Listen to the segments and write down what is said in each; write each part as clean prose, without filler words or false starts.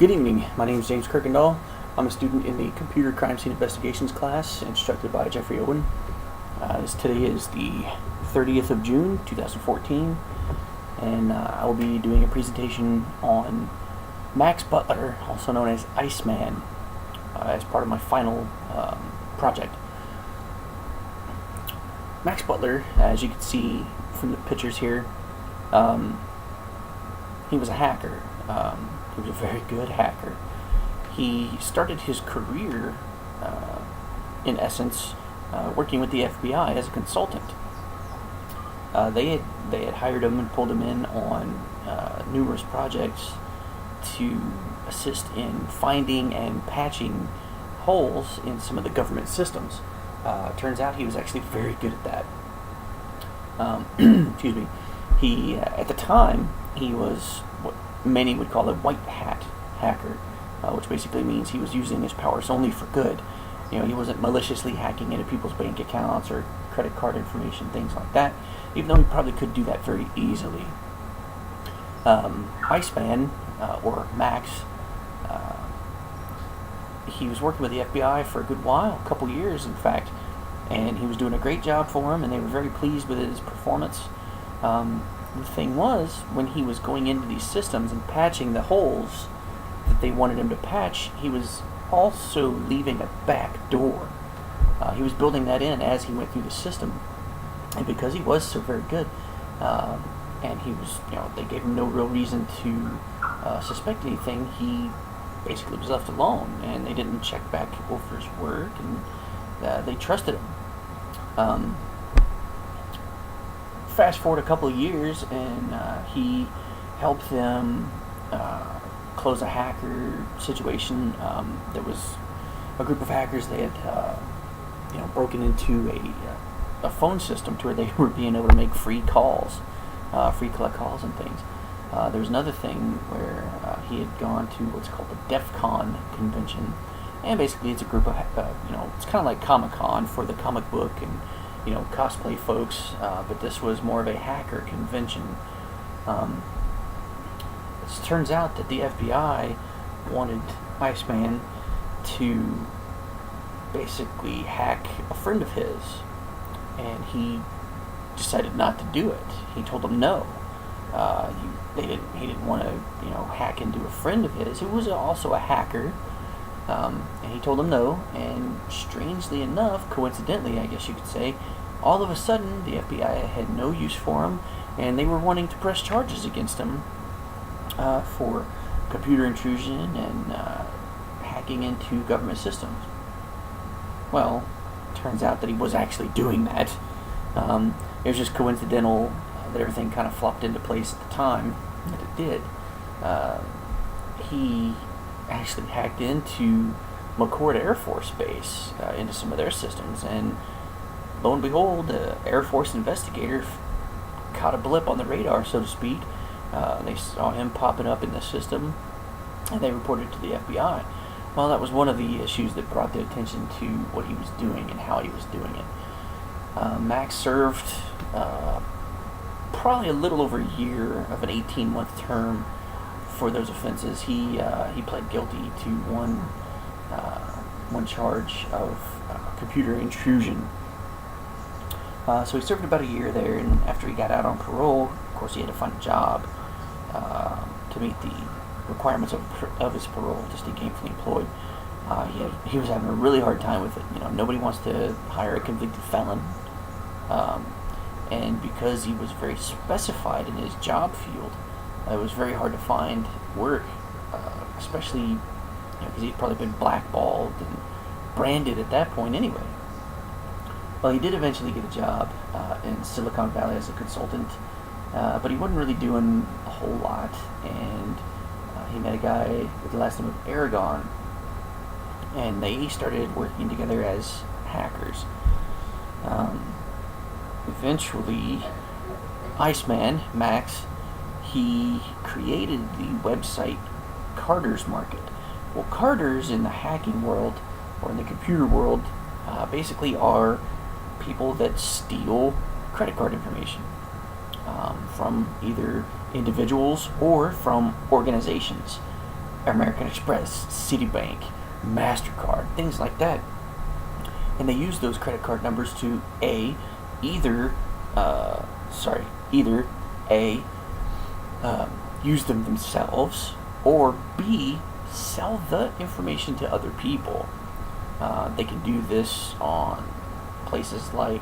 Good evening. My name is James Kirkendall. I'm a student in the Computer Crime Scene Investigations class instructed by Jeffrey Owen. Today is the 30th of June, 2014, and I will be doing a presentation on Max Butler, also known as Iceman, as part of my final project. Max Butler, as you can see from the pictures here, he was a hacker. He was a very good hacker. He started his career, in essence, working with the FBI as a consultant. They had hired him and pulled him in on numerous projects to assist in finding and patching holes in some of the government systems. Turns out he was actually very good at that. Excuse me. He, at the time, he was what many would call a white hat hacker, which basically means he was using his powers only for good. You know, he wasn't maliciously hacking into people's bank accounts or credit card information, things like that, even though he probably could do that very easily. Iceman, or Max, he was working with the FBI for a good while, a couple years in fact, and he was doing a great job for him, and they were very pleased with his performance. The thing was, when he was going into these systems and patching the holes that they wanted him to patch, he was also leaving a back door. He was building that in as he went through the system, and because he was so very good, and he was, they gave him no real reason to suspect anything, he basically was left alone, and they didn't check back over his work, and they trusted him. Fast forward a couple of years, and he helped them close a hacker situation. There was a group of hackers. They had broken into a phone system to where they were being able to make free calls, free collect calls and things. There was another thing where he had gone to what's called the DEF CON convention, and basically it's a group of it's kind of like Comic-Con for the comic book and cosplay folks, but this was more of a hacker convention. It turns out that the FBI wanted Iceman to basically hack a friend of his, and he decided not to do it. He told them no. He didn't want to hack into a friend of his who was also a hacker. And he told them no, and strangely enough, coincidentally I guess you could say, all of a sudden the FBI had no use for him, and they were wanting to press charges against him for computer intrusion and hacking into government systems. Well, turns out that he was actually doing that. It was just coincidental that everything kind of flopped into place at the time that it did. He actually hacked into McCord Air Force Base, into some of their systems, and lo and behold, the Air Force investigator caught a blip on the radar, so to speak. They saw him popping up in the system, and they reported it to the FBI. Well, that was one of the issues that brought the attention to what he was doing and how he was doing it. Max served probably a little over a year of an 18-month term for those offenses. He pled guilty to one charge of computer intrusion. So he served about a year there, and after he got out on parole, of course, he had to find a job to meet the requirements of his parole to stay gainfully employed. He was having a really hard time with it. Nobody wants to hire a convicted felon, and because he was very specified in his job field, it was very hard to find work, especially because he'd probably been blackballed and branded at that point anyway. Well, he did eventually get a job in Silicon Valley as a consultant, but he wasn't really doing a whole lot, and he met a guy with the last name of Aragon, and they started working together as hackers. Eventually, Iceman, Max, he created the website Carter's Market. Well, Carters in the hacking world, or in the computer world, basically are people that steal credit card information from either individuals or from organizations. American Express, Citibank, MasterCard, things like that. And they use those credit card numbers to either either A, use them themselves, or B, sell the information to other people. They can do this on places like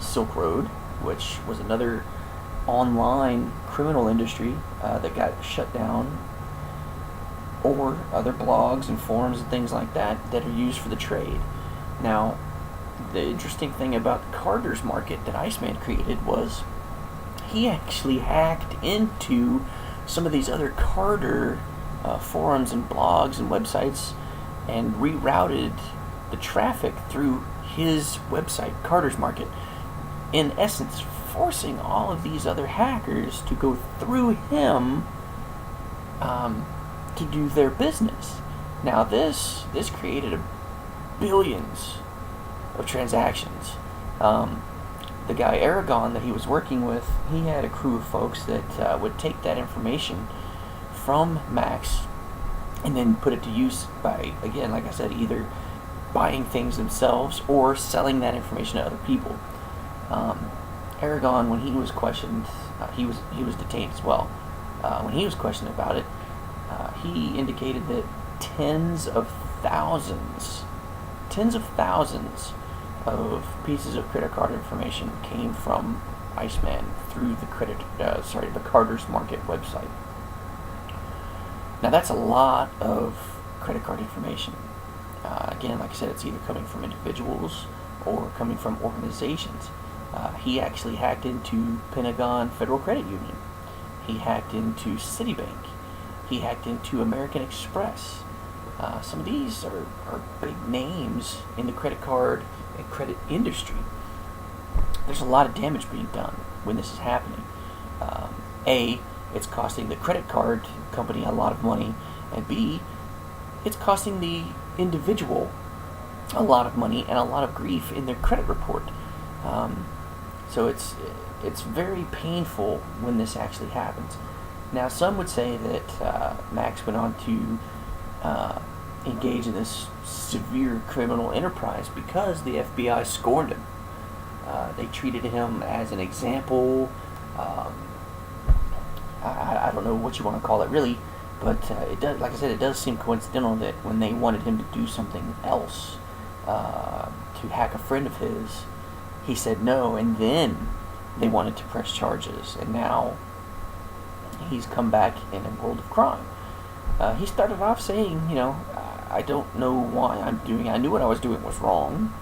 Silk Road, which was another online criminal industry that got shut down, or other blogs and forums and things like that that are used for the trade. Now, the interesting thing about Carter's Market that Iceman created was he actually hacked into some of these other Carter forums and blogs and websites and rerouted the traffic through his website, Carter's Market, in essence forcing all of these other hackers to go through him to do their business. Now this created billions of transactions. The guy Aragon that he was working with, he had a crew of folks that would take that information from Max and then put it to use by, again, like I said, either buying things themselves or selling that information to other people. Aragon, when he was questioned, he was detained as well. When he was questioned about it, he indicated that tens of thousands of pieces of credit card information came from Iceman through the Carter's Market website. Now that's a lot of credit card information. Again, like I said, it's either coming from individuals or coming from organizations. He actually hacked into Pentagon Federal Credit Union. He hacked into Citibank. He hacked into American Express. Some of these are big names in the credit card and credit industry. There's a lot of damage being done when this is happening. A, it's costing the credit card company a lot of money, and B, it's costing the individual a lot of money and a lot of grief in their credit report. So it's very painful when this actually happens. Now, some would say that Max went on to engage in this severe criminal enterprise because the FBI scorned him. They treated him as an example. I don't know what you want to call it really, but it does. Like I said, it does seem coincidental that when they wanted him to do something else, to hack a friend of his, he said no, and then they wanted to press charges, and now he's come back in a world of crime. He started off saying, I don't know why I'm doing it. I knew what I was doing was wrong,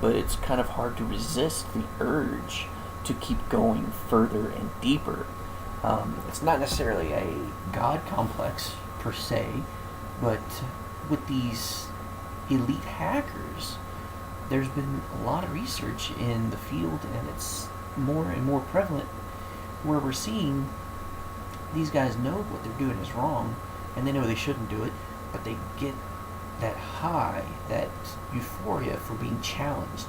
but it's kind of hard to resist the urge to keep going further and deeper. It's not necessarily a God complex per se, but with these elite hackers, there's been a lot of research in the field, and it's more and more prevalent where we're seeing these guys know what they're doing is wrong, and they know they shouldn't do it, but they get that high, that euphoria for being challenged.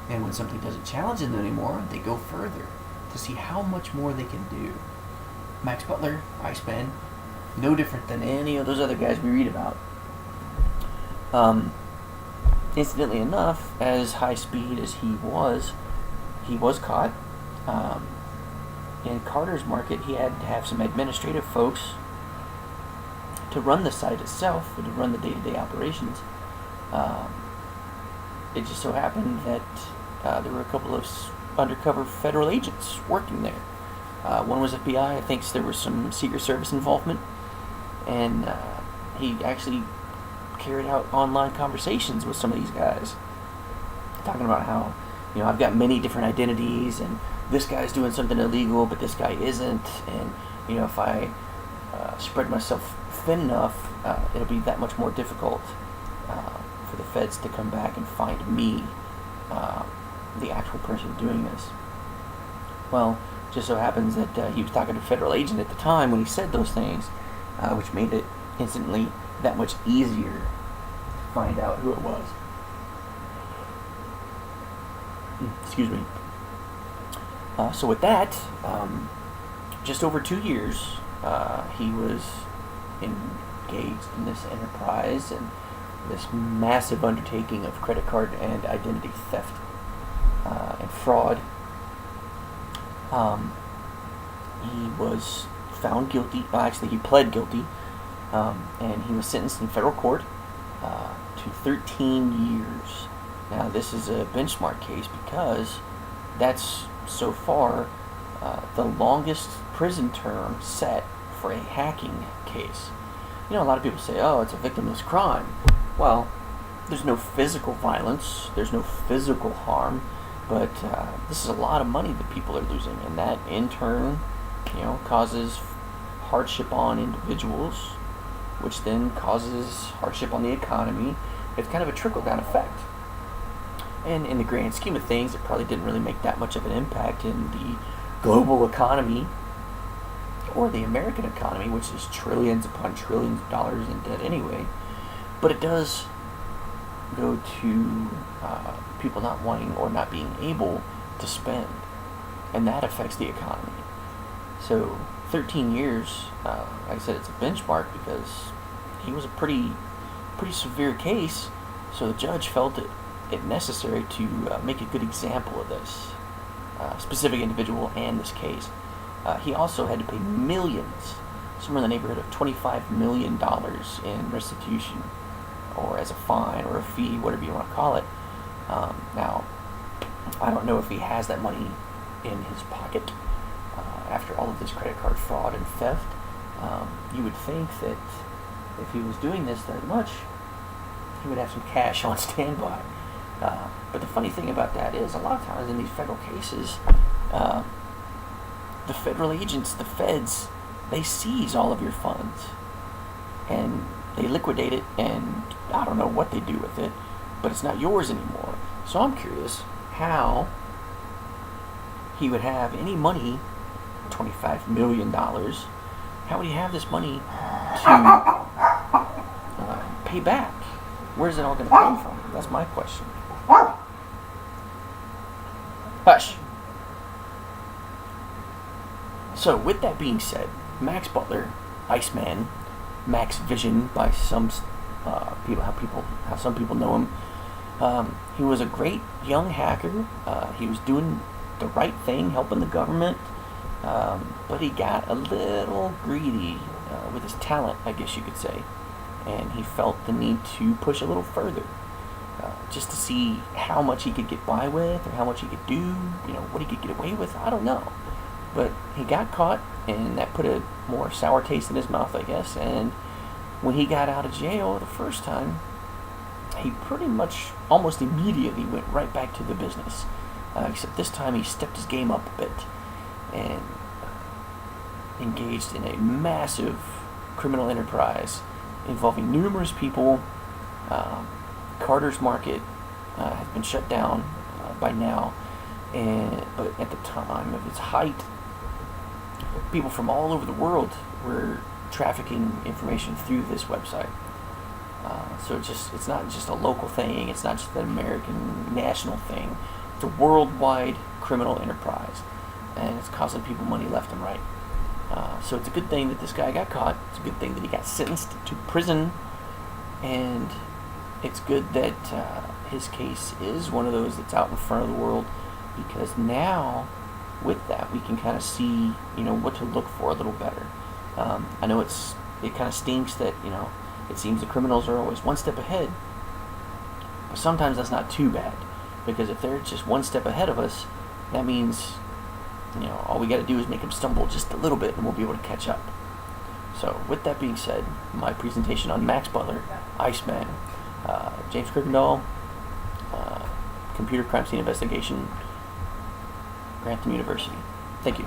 And when something doesn't challenge them anymore, they go further to see how much more they can do. Max Butler, Iceman, no different than any of those other guys we read about. Incidentally enough, as high speed as he was caught. In Carter's Market, he had to have some administrative folks to run the site itself, and to run the day-to-day operations. It just so happened that there were a couple of undercover federal agents working there. One was FBI. I think there was some Secret Service involvement, and he actually carried out online conversations with some of these guys, talking about how, I've got many different identities, and this guy's doing something illegal, but this guy isn't, and if I spread myself thin enough, it'll be that much more difficult for the feds to come back and find me, the actual person doing this. Well, just so happens that he was talking to a federal agent at the time when he said those things, which made it instantly that much easier to find out who it was. Excuse me. So with that, just over 2 years, he was engaged in this enterprise and this massive undertaking of credit card and identity theft and fraud. He was found guilty. Actually, he pled guilty, and he was sentenced in federal court to 13 years. Now, this is a benchmark case because that's so far the longest prison term set for a hacking case. You know, a lot of people say, oh, it's a victimless crime. Well, there's no physical violence, there's no physical harm, but this is a lot of money that people are losing, and that in turn, causes hardship on individuals, which then causes hardship on the economy. It's kind of a trickle-down effect. And in the grand scheme of things, it probably didn't really make that much of an impact in the global economy or the American economy, which is trillions upon trillions of dollars in debt anyway. But it does go to people not wanting or not being able to spend, and that affects the economy. So 13 years, like I said, it's a benchmark because he was a pretty severe case, so the judge felt it necessary to make a good example of this specific individual and this case. He also had to pay millions, somewhere in the neighborhood of $25 million in restitution, or as a fine or a fee, whatever you want to call it. Now, I don't know if he has that money in his pocket after all of this credit card fraud and theft. You would think that if he was doing this that much, he would have some cash on standby. But the funny thing about that is, a lot of times in these federal cases, the federal agents, the feds, they seize all of your funds and they liquidate it, and I don't know what they do with it, but it's not yours anymore. So I'm curious how he would have any money, $25 million, how would he have this money to pay back? Where's it all going to come from? That's my question. Hush. So with that being said, Max Butler, Iceman, Max Vision by some how some people know him. He was a great young hacker. He was doing the right thing, helping the government, but he got a little greedy with his talent, I guess you could say, and he felt the need to push a little further, just to see how much he could get by with, or how much he could do, what he could get away with. I don't know, but he got caught, and that put a more sour taste in his mouth, I guess. And when he got out of jail the first time, he pretty much almost immediately went right back to the business, except this time he stepped his game up a bit and engaged in a massive criminal enterprise involving numerous people. Carter's Market has been shut down by now, but at the time of its height, people from all over the world were trafficking information through this website. So it's not just a local thing, it's not just an American national thing, it's a worldwide criminal enterprise, and it's costing people money left and right. So it's a good thing that this guy got caught, it's a good thing that he got sentenced to prison, and it's good that his case is one of those that's out in front of the world, because now with that we can kind of see what to look for a little better. I know it kind of stinks that it seems the criminals are always one step ahead, but sometimes that's not too bad, because if they're just one step ahead of us, that means all we got to do is make them stumble just a little bit and we'll be able to catch up. So with that being said, my presentation on Max Butler, Iceman, James Kirkendall, Computer Crime Scene Investigation, Grantham University. Thank you.